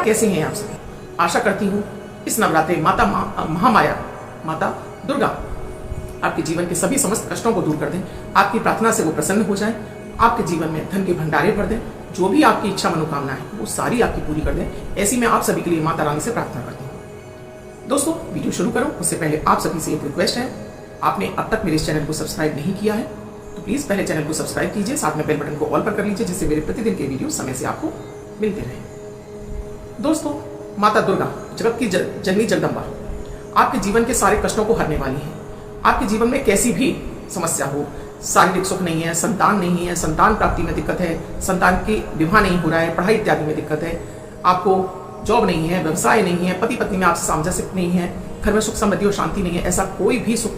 कैसे हैं आप सभी? आशा करती हूँ इस नवरात्रे माता महामाया माता दुर्गा आपके जीवन के सभी समस्त कष्टों को दूर कर दें, आपकी प्रार्थना से वो प्रसन्न हो जाएं, आपके जीवन में धन के भंडारे भर दें, जो भी आपकी इच्छा मनोकामना है वो सारी आपकी पूरी कर दें। ऐसी मैं आप सभी के लिए माता रानी से प्रार्थना करती हूँ। दोस्तों, वीडियो शुरू करूँ उससे पहले आप सभी से एक रिक्वेस्ट है, आपने अब तक मेरे इस चैनल को सब्सक्राइब नहीं किया है तो प्लीज पहले चैनल को सब्सक्राइब कीजिए, साथ में बेल बटन को ऑल पर कर लीजिए, जिससे मेरे प्रतिदिन के वीडियो समय से आपको मिलते रहे। दोस्तों, माता दुर्गा जगत की जननी जगदम्बा आपके जीवन के सारे कष्टों को हरने वाली है। आपके जीवन में कैसी भी समस्या हो, शारीरिक सुख नहीं है, संतान नहीं है, संतान प्राप्ति में दिक्कत है, संतान की विवाह नहीं हो रहा है, पढ़ाई इत्यादि में दिक्कत है, आपको जॉब नहीं है, व्यवसाय नहीं है, पति पत्नी में आपसे सामंजस्य नहीं है, घर में सुख समृद्धि और शांति नहीं है, ऐसा कोई भी सुख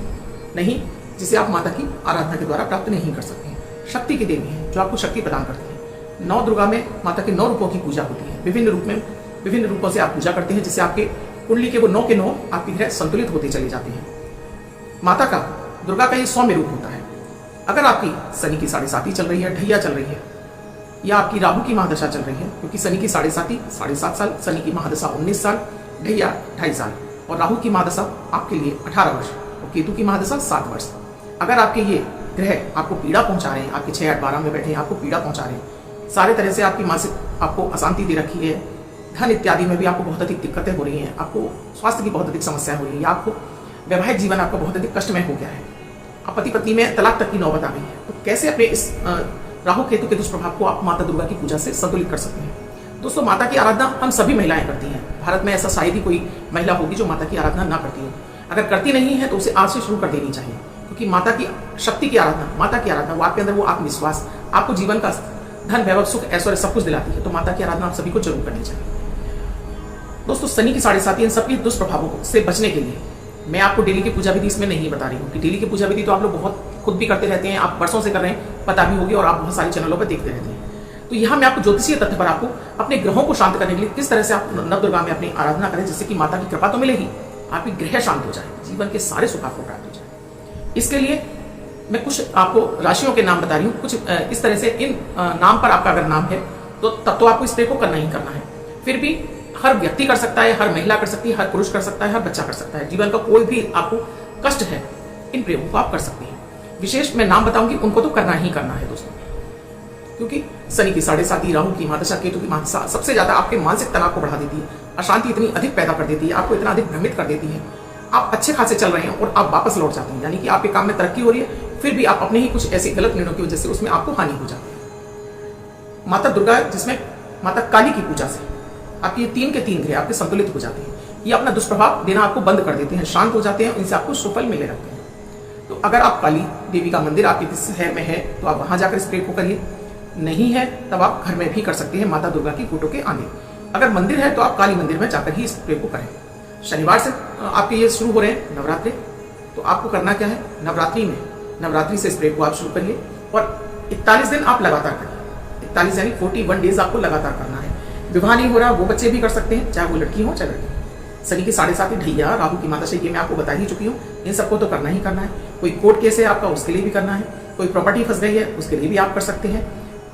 नहीं जिसे आप माता की आराधना के द्वारा प्राप्त नहीं कर सकते हैं। शक्ति की देवी है जो आपको शक्ति प्रदान करती है। 9 दुर्गा में माता के 9 रूपों की पूजा होती है। विभिन्न रूपों से आप पूजा करते हैं, जिससे आपके कुंडली के वो 9 के 9 आपकी ग्रह संतुलित होते चले जाते हैं। माता का, दुर्गा का ये सौम्य रूप होता है। अगर आपकी शनि की 7.5 चल रही है, ढैया चल रही है, या आपकी राहु की महादशा चल रही है, क्योंकि शनि की 7.5 साल, शनि की महादशा 19 साल, ढैया 2.5 साल, और राहु की महादशा आपके लिए 18 वर्ष और केतु की महादशा 7 वर्ष। अगर आपके ये ग्रह आपको पीड़ा पहुंचा रहे हैं, आपके 6, 8, 12 में बैठे हैं, आपको पीड़ा पहुंचा रहे हैं, सारे तरह से आपकी मानसिक आपको अशांति दे रखी है, धन इत्यादि में भी आपको बहुत अधिक दिक्कतें हो रही हैं, आपको स्वास्थ्य की बहुत अधिक समस्या हो रही है, या आपको वैवाहिक जीवन आपका बहुत अधिक कष्टमय हो गया है, आप पति पत्नी में तलाक तक की नौबत आ गई है, तो कैसे अपने इस राहु केतु के दुष्प्रभाव को आप माता दुर्गा की पूजा से संतुलित कर सकते हैं। दोस्तों, माता की आराधना हम सभी महिलाएं करती हैं। भारत में ऐसा शायद ही कोई महिला होगी जो माता की आराधना ना करती हो। अगर करती नहीं है तो उसे आज से शुरू कर देनी चाहिए, क्योंकि माता की शक्ति की आराधना, माता की आराधना वो आपके अंदर वो आत्मविश्वास, आपको जीवन का धन, वैभव, सुख, ऐश्वर्य सब कुछ दिलाती है। तो माता की आराधना आप सभी को जरूर करनी चाहिए। दोस्तों, शनि की 7.5 इन सबके दुष्प्रभावों से बचने के लिए मैं आपको डेली की पूजा विधि इसमें नहीं बता रही हूँ कि डेली की पूजा विधि तो आप लोग बहुत खुद भी करते रहते हैं, आप वर्षों से कर रहे हैं, पता भी होगी, और आप बहुत सारे चैनलों पर देखते रहते हैं। तो यहाँ मैं आपको ज्योतिषीय तथ्य पर आपको अपने ग्रहों को शांत करने के लिए किस तरह से आप नवदुर्गा में अपनी आराधना करें, जिससे कि माता की कृपा तो मिलेगी, आपकी ग्रह शांत हो जाए, जीवन के सारे सुख आपको प्राप्त हो जाए। इसके लिए मैं कुछ आपको राशियों के नाम बता रही हूँ। कुछ इस तरह से इन नाम पर आपका अगर नाम है तो तब तो आपको इस प्रे को करना ही करना है। फिर भी हर व्यक्ति कर सकता है, हर महिला कर सकती है, हर पुरुष कर सकता है, हर बच्चा कर सकता है। जीवन का कोई भी आपको कष्ट है, इन प्रयोगों को आप कर सकते हैं। विशेष मैं नाम बताऊंगी, उनको तो करना ही करना है दोस्तों, क्योंकि शनि की 7.5, राहु की महादशा, केतु की महादशा सबसे ज्यादा आपके मानसिक तनाव को बढ़ा देती है, अशांति इतनी अधिक पैदा कर देती है, आपको इतना अधिक भ्रमित कर देती है। आप अच्छे खासे चल रहे हैं और आप वापस लौट जाते हैं, यानी कि आपके काम में तरक्की हो रही है, फिर भी आप अपने ही कुछ ऐसे गलत निर्णयों की वजह से उसमें आपको हानि हो जाती है। माता दुर्गा, जिसमें माता काली की पूजा से आपके 3 के 3 ग्रह आपके संतुलित हो जाते हैं, ये अपना दुष्प्रभाव देना आपको बंद कर देते हैं, शांत हो जाते हैं, इनसे आपको सुफल मिले रहते हैं। तो अगर आप काली देवी का मंदिर आपके शहर में है तो आप वहां जाकर इस प्रे को करिए, नहीं है तब आप घर में भी कर सकते हैं माता दुर्गा की फोटो के आगे। अगर मंदिर है तो आप काली मंदिर में जाकर ही इस प्रे को करें। शनिवार से आपके ये शुरू हो रहे हैं नवरात्रि, तो आपको करना क्या है, नवरात्रि से इस प्रे को आप शुरू करिए और 41 दिन आप लगातार करिए। 41 यानी 41 डेज आपको लगातार करना है। विवाह नहीं हो रहा वो बच्चे भी कर सकते हैं, चाहे वो लड़की हो चाहे लड़की। शनि की 7.5 ढैया, राहु की महादशा, ये मैं आपको बता ही चुकी हूँ, इन सबको तो करना ही करना है। कोई कोर्ट केस है आपका, उसके लिए भी करना है। कोई प्रॉपर्टी फंस गई है, उसके लिए भी आप कर सकते हैं।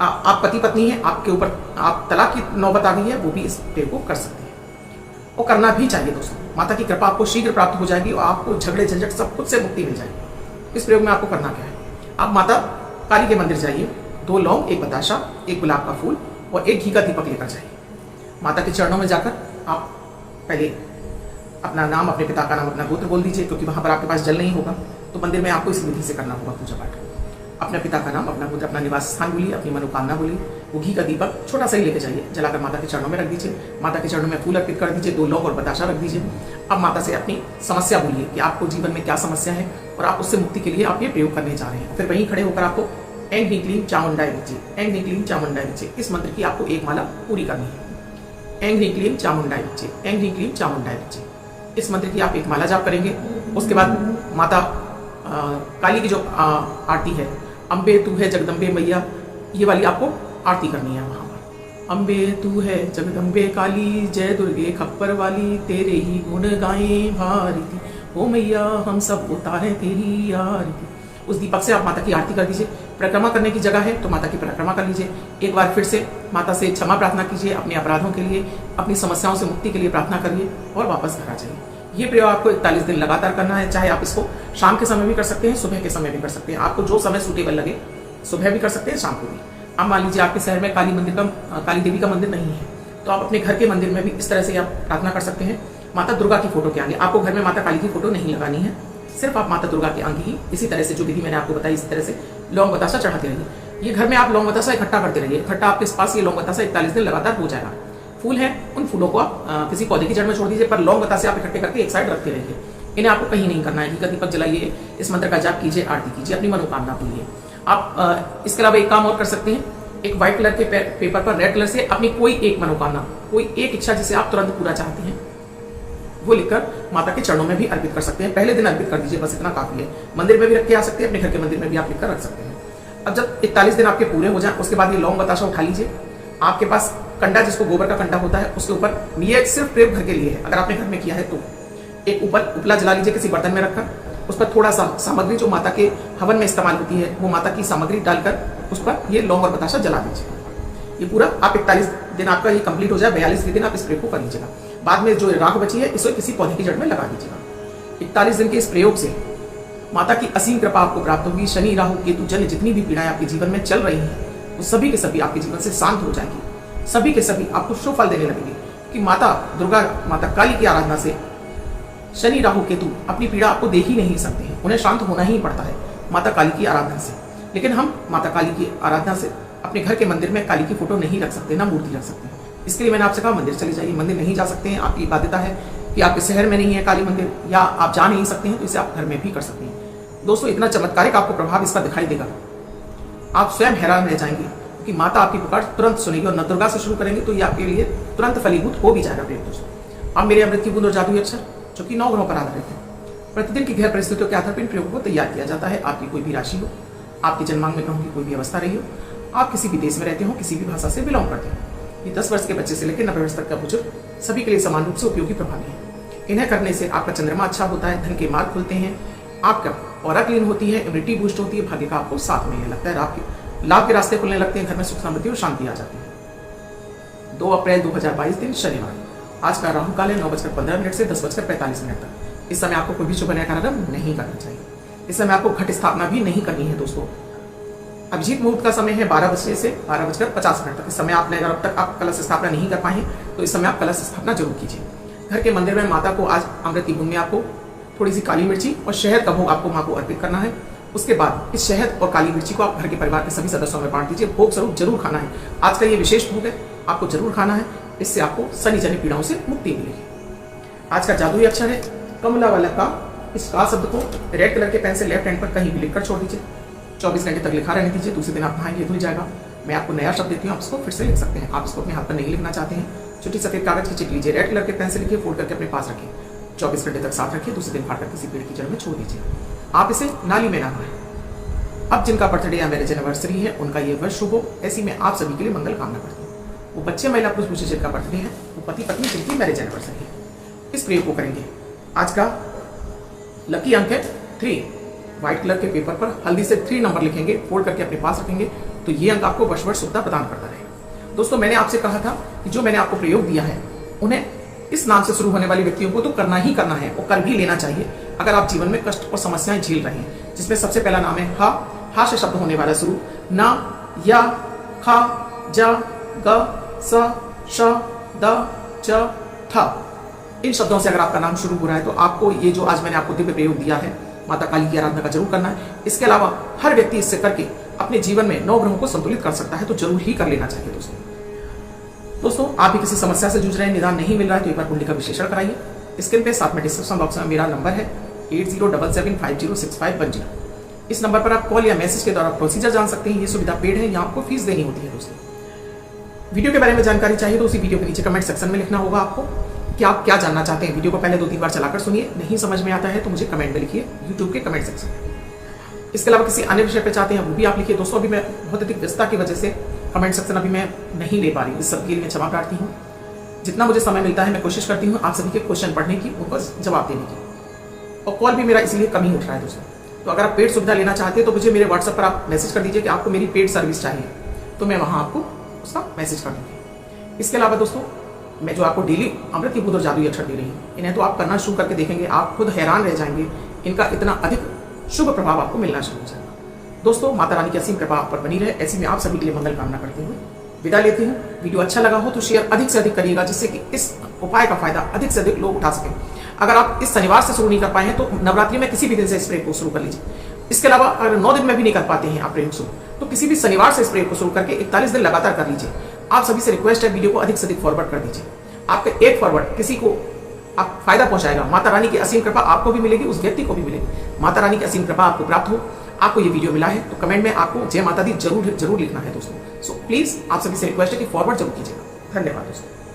आप पति पत्नी है, आपके ऊपर आप तलाक की नौबत आ गई है, वो भी इस प्रे को कर सकते हैं और करना भी चाहिए दोस्तों। माता की कृपा आपको शीघ्र प्राप्त हो जाएगी और आपको झगड़े झंझट सब कुछ से मुक्ति मिल जाएगी। इस प्रयोग में आपको करना क्या है, आप माता काली के मंदिर जाइए, 2 लौंग, 1 बताशा, 1 गुलाब का फूल और 1 घी का दीपक लेकर जाइए। माता के चरणों में जाकर आप पहले अपना नाम, अपने पिता का नाम, अपना गोत्र बोल दीजिए, क्योंकि वहां पर आपके पास जल नहीं होगा, तो मंदिर में आपको इस विधि से करना होगा पूजा पाठ। अपने पिता का नाम, अपना गोत्र, अपना निवास स्थान बोलिए, अपनी मनोकामना बोलिए, वो घी का दीपक छोटा सा ही लेके जाइए, जलाकर माता के चरणों में रख दीजिए। माता के चरणों में फूल अर्पित कर दीजिए, 2 लौंग और बताशा रख दीजिए। अब माता से अपनी समस्या बोलिए कि आपको जीवन में क्या समस्या है और आप उससे मुक्ति के लिए आप ये प्रयोग करने जा रहे हैं। फिर वहीं खड़े होकर आपको ऐं ह्रीं क्लीं चामुंडाय विचे, ऐं ह्रीं क्लीं चामुंडाय विचे, इस मंत्र की आपको 1 माला पूरी करनी है। ऐं ह्रीं क्लीं चामुंडाय विचे, ऐं ह्रीं क्लीं चामुंडाय विचे। इस मंत्र की आप एक माला जाप करेंगे। उसके बाद माता काली की जो आरती है, अम्बे तू है जगदम्बे मैया, ये वाली आपको आरती करनी है वहाँ पर। अम्बे तू है जगदम्बे काली, जय दुर्गे खप्पर वाली, तेरे ही गुण गाएं भारती, ओ मैया हम सब उतारे तेरी आरती। उस दीपक से आप माता की आरती कर दीजिए। परिक्रमा करने की जगह है तो माता की परिक्रमा कर लीजिए। एक बार फिर से माता से क्षमा प्रार्थना कीजिए, अपने अपराधों के लिए, अपनी समस्याओं से मुक्ति के लिए प्रार्थना करिए और वापस घर आ जाइए। ये प्रयोग आपको 41 दिन लगातार करना है। चाहे आप इसको शाम के समय भी कर सकते हैं, सुबह के समय भी कर सकते हैं, आपको जो समय सूटेबल लगे। सुबह भी कर सकते हैं, शाम को भी। अब मान लीजिए आपके शहर में काली देवी का मंदिर नहीं है, तो आप अपने घर के मंदिर में भी इस तरह से आप प्रार्थना कर सकते हैं। माता दुर्गा की फोटो के आगे, आपको घर में माता काली की फोटो नहीं लगानी है, सिर्फ आप माता दुर्गा के आगे ही इसी तरह से जो विधि मैंने आपको बताई, इसी तरह से लौंग बतासा चढ़ाते रहिए। ये घर में आप लौंग बतासा इकट्ठा करते रहिए। इकट्ठा आपके पास ये लौंग बतासा 41 दिन लगातार हो जाएगा। फूल है, उन फूलों को आप किसी पौधे की जड़ में छोड़ दीजिए, पर लौंग बतासे आप इकट्ठे करके एक साइड रखते रहिए। इन्हें आपको कहीं नहीं करना है। घी का दीपक जलाइए, इस मंत्र का जाप कीजिए, आरती कीजिए, अपनी मनोकामना बोलिए। आप इसके अलावा एक काम और कर सकते हैं। एक व्हाइट कलर के पेपर पर रेड कलर से अपनी कोई एक मनोकामना, कोई एक इच्छा जिसे आप तुरंत पूरा चाहते हैं, वो लिखकर माता के चरणों में भी अर्पित कर सकते हैं। पहले दिन अर्पित कर दीजिए, बस इतना काफी है। मंदिर में भी रख के आ सकते हैं, अपने घर के मंदिर में भी आप लिखकर रख सकते हैं। अब जब 41 दिन आपके पूरे हो जाए, उसके बाद ये लौंग बताशा उठा लीजिए। आपके पास कंडा, जिसको गोबर का कंडा होता है, उसके ऊपर, ये सिर्फ प्रयोग घर के लिए है, अगर आपने घर में किया है तो एक ऊपर उपला जला लीजिए किसी बर्तन में रखकर। उस पर थोड़ा सा सामग्री जो माता के हवन में इस्तेमाल होती है, वो माता की सामग्री डालकर उस पर ये लौंग और बताशा जला दीजिए। ये पूरा आप 41 दिन आपका ये कंप्लीट हो जाए, 42वें दिन आप इस प्रयोग को कर लीजिएगा। बाद में जो राख बची है, इसे किसी पौधे की जड़ में लगा दीजिएगा। 41 दिन के इस प्रयोग से माता की असीम कृपा आपको प्राप्त होगी। शनि, राहु, केतु जन्य जितनी भी पीड़ाएं आपके जीवन में चल रही हैं, वो सभी के सभी आपके जीवन से शांत हो जाएगी। सभी के सभी आपको शुभ फल देने लगेंगे, कि माता दुर्गा, माता काली की आराधना से शनि, राहु, केतु अपनी पीड़ा आपको दे ही नहीं सकते हैं, उन्हें शांत होना ही पड़ता है माता काली की आराधना से। लेकिन हम माता काली की आराधना से अपने घर के मंदिर में काली की फोटो नहीं रख सकते, ना मूर्ति रख सकते हैं। इसके लिए मैंने आपसे कहा मंदिर चले जाइए। मंदिर नहीं जा सकते हैं, आपकी बाध्यता है कि आपके शहर में नहीं है काली मंदिर, या आप जा नहीं सकते हैं, तो इसे आप घर में भी कर सकते हैं। दोस्तों, इतना चमत्कारिक आपको प्रभाव इसका दिखाई देगा, आप स्वयं हैरान रह जाएंगे कि माता आपकी पुकार तुरंत सुनेगी। और नवदुर्गा से शुरू करेंगे तो ये आपके लिए तुरंत फलीभूत हो भी जाएगा। प्रिय दोस्तों, अब मेरे अमृत की बूंद और जादुई अक्षर, जो कि 9 ग्रहों पर आधारित है, प्रतिदिन की घर परिस्थितियों के आधार पर इन प्रयोगों को तैयार किया जाता है। आपकी कोई भी राशि हो, आपके जन्मांग में ग्रहों की कोई भी अवस्था रही हो, आप किसी भी देश में रहते हो, किसी भी भाषा से बिलोंग करते हो, ये 10 वर्ष के बच्चे से लेकर 90 वर्ष तक का बुजुर्ग, सभी के लिए समान रूप से उपयोगी प्रभावी है। इन्हें करने से आपका चंद्रमा अच्छा होता है, धन के मार्ग खुलते हैं, आपका ऑरा क्लीन होती है, इम्यूनिटी बूस्ट होती है, भाग्य का आपको साथ मिलने लगता है, लाभ के रास्ते खुलने लगते हैं, घर में सुख समृद्धि और शांति आ जाती है। 2 अप्रैल 2022 दिन शनिवार, आज का राहु काल है 9:15 से 10:45 तक। इस समय आपको कोई भी शुभ नया कार्यक्रम नहीं करना चाहिए। इस समय आपको घट स्थापना भी नहीं करनी है। दोस्तों, अभिजीत मुहूर्त का समय है 12 बजे से 12:50 तक। इस समय आपने, अगर अब तक आप कलश स्थापना नहीं कर पाए तो इस समय आप कलश स्थापना जरूर कीजिए। घर के मंदिर में माता को आज अमृत की बूंद में आपको थोड़ी सी काली मिर्ची और शहद का भोग आपको माँ को अर्पित करना है। उसके बाद इस शहद और काली मिर्ची को आप घर के परिवार के सभी सदस्यों में बांट दीजिए। भोग स्वरूप जरूर खाना है। आज का ये विशेष भोग है, आपको जरूर खाना है। इससे आपको शनि जन्य पीड़ाओं से मुक्ति मिलेगी। आज का जादुई अक्षर है कमला वाला का। इस का शब्द को रेड कलर के पेन से लेफ्ट हैंड पर कहीं भी लिखकर छोड़ दीजिए। 24 घंटे तक लिखा रहने दीजिए। दूसरे दिन आप नहाएंगे, धुल जाएगा। मैं आपको नया शब्द देती हूँ, आप इसको फिर से लिख सकते हैं। आप इसको अपने हाथ पर नहीं लिखना चाहते हैं, छोटी सफेद कागज की चिट लीजिए, रेड कलर के पेन से लिखिए, फोल्ड करके अपने पास रखिए। 24 घंटे तक साथ रखिए। दूसरे दिन फाड़कर किसी पेड़ की जड़ में छोड़ दीजिए। आप इसे नाली में ना खाएं। अब जिनका बर्थडे या मैरिज एनिवर्सरी है, उनका ये वर्ष शुभ हो, ऐसी मैं आप सभी के लिए मंगल कामना करती हूँ। वो बच्चे, महिला, पुरुष मुझे जिनका बर्थडे है, वो पति पत्नी जिनकी मैरिज एनिवर्सरी है, इस प्रयोग को करेंगे। आज का लकी अंक है 3। व्हाइट कलर के पेपर पर हल्दी से 3 नंबर लिखेंगे, फोल्ड करके अपने पास रखेंगे, तो ये अंक आपको वर्ष वर्ष सुविधा प्रदान करता रहेगा। दोस्तों, मैंने आपसे कहा था कि जो मैंने आपको प्रयोग दिया है, उन्हें इस नाम से शुरू होने वाले व्यक्तियों को तो करना ही करना है, वो कर भी लेना चाहिए। अगर आप जीवन में कष्ट और समस्याएं झेल रहे हैं, जिसमें सबसे पहला नाम है हा से शब्द होने वाला शुरू, ना, या, खा, जा, ग, स, श, द, च, थ। इन शब्दों से अगर आपका नाम शुरू हो रहा है तो आपको ये जो आज मैंने आपको दिव्य प्रयोग दिया है, माता काली की आराधना का जरूर करना है। इसके अलावा हर व्यक्ति इससे करके अपने जीवन में 9 ग्रहों को संतुलित कर सकता है, तो जरूर ही कर लेना चाहिए। दोस्तों, आप भी किसी समस्या से जूझ रहे हैं, निदान नहीं मिल रहा है, तो एक बार कुंडली का विश्लेषण कराइए। स्क्रीन पे साथ में डिस्क्रिप्शन बॉक्स में मेरा नंबर है 8077506510। इस नंबर पर आप कॉल या मैसेज के द्वारा प्रोसीजर जान सकते हैं। ये सुविधा पेड है, यहाँ आपको फीस देनी होती है। दोस्तों, वीडियो के बारे में जानकारी चाहिए तो उसी वीडियो के नीचे कमेंट सेक्शन में लिखना होगा आपको। कि आप क्या जानना चाहते हैं। वीडियो को पहले 2-3 बार चलाकर सुनिए, नहीं समझ में आता है तो मुझे कमेंट में लिखिए यूट्यूब के कमेंट सेक्शन में। इसके अलावा किसी अन्य विषय पे चाहते हैं वो भी आप लिखिए। दोस्तों अभी मैं बहुत अधिक व्यस्तता की वजह से कमेंट सेक्शन अभी मैं नहीं ले पा रही हूँ, इस सब के लिए मैं क्षमा प्रार्थी हूँ। जितना मुझे समय मिलता है मैं कोशिश करती हूँ आप सभी के क्वेश्चन पढ़ने की, उनको जवाब देने की, और कॉल भी मेरा इसलिए कम ही उठ रहा है दोस्तों। तो अगर आप पेड सुविधा लेना चाहते हैं तो मुझे मेरे व्हाट्सएप पर आप मैसेज कर दीजिए कि आपको मेरी पेड सर्विस चाहिए, तो मैं वहाँ आपको उसका मैसेज कर दूँगी। इसके अलावा दोस्तों मैं जो आपको डेली अमृत की बूंद और जादुई अक्षर दे रही हूँ, इन्हें तो आप करना शुरू करके देखेंगे, आप खुद हैरान रह जाएंगे, इनका इतना अधिक शुभ प्रभाव आपको मिलना शुरू हो जाएगा। दोस्तों माता रानी की असीम कृपा आप पर बनी रहे, ऐसी मैं आप सभी के लिए मंगल कामना करते हुए विदा लेती हूँ। वीडियो अच्छा लगा हो तो शेयर अधिक से अधिक करिएगा, जिससे कि इस उपाय का फायदा अधिक से अधिक लोग उठा सकें। अगर आप इस शनिवार से शुरू नहीं कर पाए हैं तो नवरात्रि में किसी भी दिन से स्प्रे को शुरू कर लीजिए। इसके अलावा अगर 9 दिन में भी नहीं कर पाते हैं आप प्रेम शुरू, तो किसी भी शनिवार से स्प्रे को शुरू करके 41 दिन लगातार कर लीजिए। आप सभी से रिक्वेस्ट है वीडियो को अधिक से अधिक फॉरवर्ड कर दीजिए। आपका एक फॉरवर्ड किसी को आप फायदा पहुंचाएगा। माता रानी की असीम कृपा आपको भी मिलेगी, उस व्यक्ति को भी मिलेगी। माता रानी की असीम कृपा आपको प्राप्त हो। आपको ये वीडियो मिला है तो कमेंट में आपको जय माता दी जरूर लिखना है दोस्तों। सो प्लीज आप सभी से रिक्वेस्ट है कि फॉरवर्ड जरूर कीजिएगा। धन्यवाद दोस्तों।